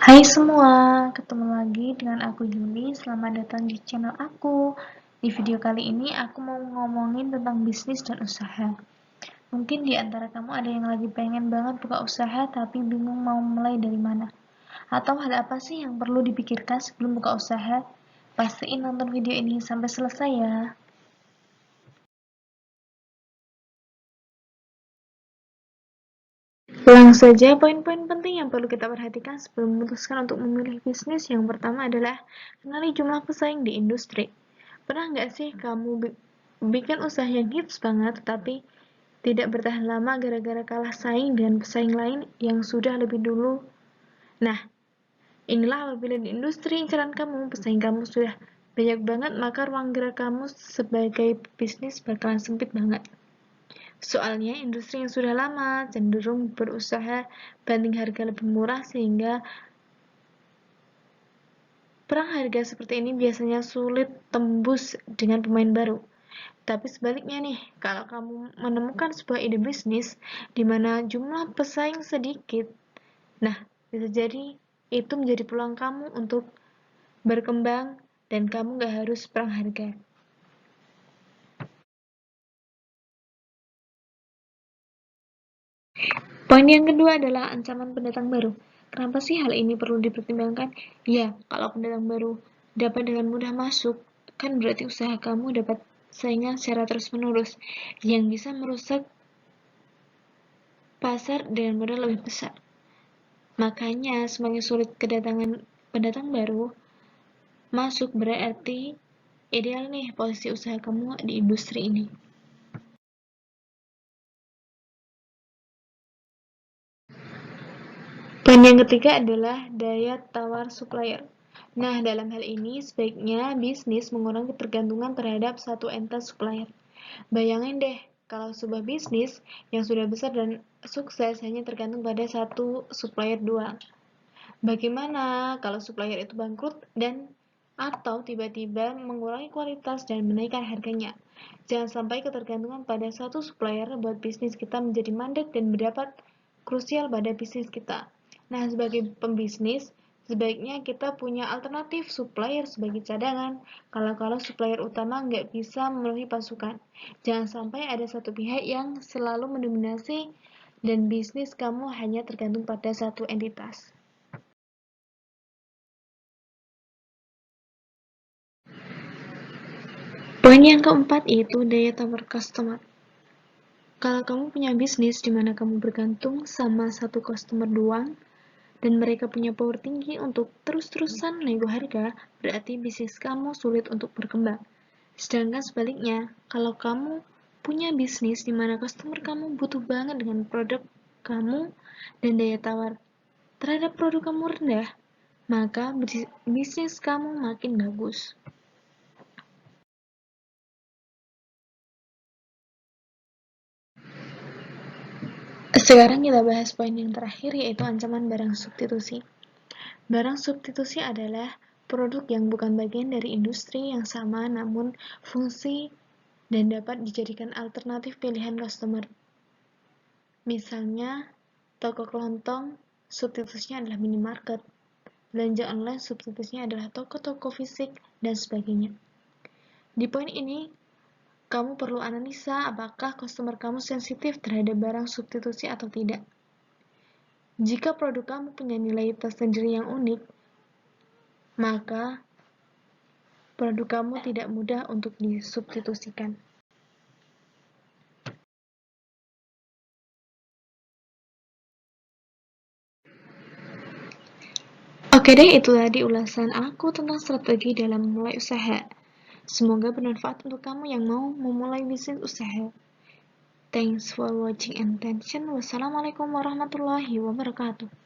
Hai semua, ketemu lagi dengan aku Yuli. Selamat datang di channel aku. Di video kali ini aku mau ngomongin tentang bisnis dan usaha. Mungkin di antara kamu ada yang lagi pengen banget buka usaha tapi bingung mau mulai dari mana. Atau hal apa sih yang perlu dipikirkan sebelum buka usaha? Pastiin nonton video ini sampai selesai ya. Langsung saja poin-poin penting yang perlu kita perhatikan sebelum memutuskan untuk memilih bisnis. Yang pertama adalah kenali jumlah pesaing di industri. Pernah nggak sih kamu bikin usaha yang hits banget tetapi tidak bertahan lama gara-gara kalah saing dengan pesaing lain yang sudah lebih dulu? Nah, inilah apabila di industri incaran kamu, pesaing kamu sudah banyak banget, maka ruang gerak kamu sebagai bisnis bakalan sempit banget. Soalnya industri yang sudah lama cenderung berusaha banding harga lebih murah sehingga perang harga seperti ini biasanya sulit tembus dengan pemain baru. Tapi sebaliknya nih, kalau kamu menemukan sebuah ide bisnis di mana jumlah pesaing sedikit, nah bisa jadi itu menjadi peluang kamu untuk berkembang dan kamu gak harus perang harga. Poin yang kedua adalah ancaman pendatang baru. Kenapa sih hal ini perlu dipertimbangkan? Ya, kalau pendatang baru dapat dengan mudah masuk, kan berarti usaha kamu dapat saingan secara terus-menerus yang bisa merusak pasar dengan modal lebih besar. Makanya, semakin sulit kedatangan pendatang baru masuk berarti ideal nih posisi usaha kamu di industri ini. Poin yang ketiga adalah daya tawar supplier. Nah, dalam hal ini sebaiknya bisnis mengurangi ketergantungan terhadap satu entitas supplier. Bayangin deh, kalau sebuah bisnis yang sudah besar dan sukses hanya tergantung pada satu supplier doang. Bagaimana kalau supplier itu bangkrut dan atau tiba-tiba mengurangi kualitas dan menaikkan harganya? Jangan sampai ketergantungan pada satu supplier buat bisnis kita menjadi mandek dan berdampak krusial pada bisnis kita. Nah, sebagai pembisnis, sebaiknya kita punya alternatif supplier sebagai cadangan kalau supplier utama nggak bisa memenuhi pasokan. Jangan sampai ada satu pihak yang selalu mendominasi dan bisnis kamu hanya tergantung pada satu entitas. Poin yang keempat yaitu daya tawar customer. Kalau kamu punya bisnis di mana kamu bergantung sama satu customer doang, dan mereka punya power tinggi untuk terus-terusan nego harga, berarti bisnis kamu sulit untuk berkembang. Sedangkan sebaliknya, kalau kamu punya bisnis di mana customer kamu butuh banget dengan produk kamu dan daya tawar terhadap produk kamu rendah, maka bisnis kamu makin bagus. Sekarang kita bahas poin yang terakhir yaitu ancaman barang substitusi. Barang substitusi adalah produk yang bukan bagian dari industri yang sama namun fungsi dan dapat dijadikan alternatif pilihan customer. Misalnya, toko kelontong substitusinya adalah minimarket, belanja online substitusinya adalah toko-toko fisik, dan sebagainya. Di poin ini, kamu perlu analisa apakah customer kamu sensitif terhadap barang substitusi atau tidak. Jika produk kamu punya nilai tersendiri yang unik, maka produk kamu tidak mudah untuk disubstitusikan. Oke deh, itu tadi ulasan aku tentang strategi dalam memulai usaha. Semoga bermanfaat untuk kamu yang mau memulai bisnis usaha. Thanks for watching and attention. Wassalamualaikum warahmatullahi wabarakatuh.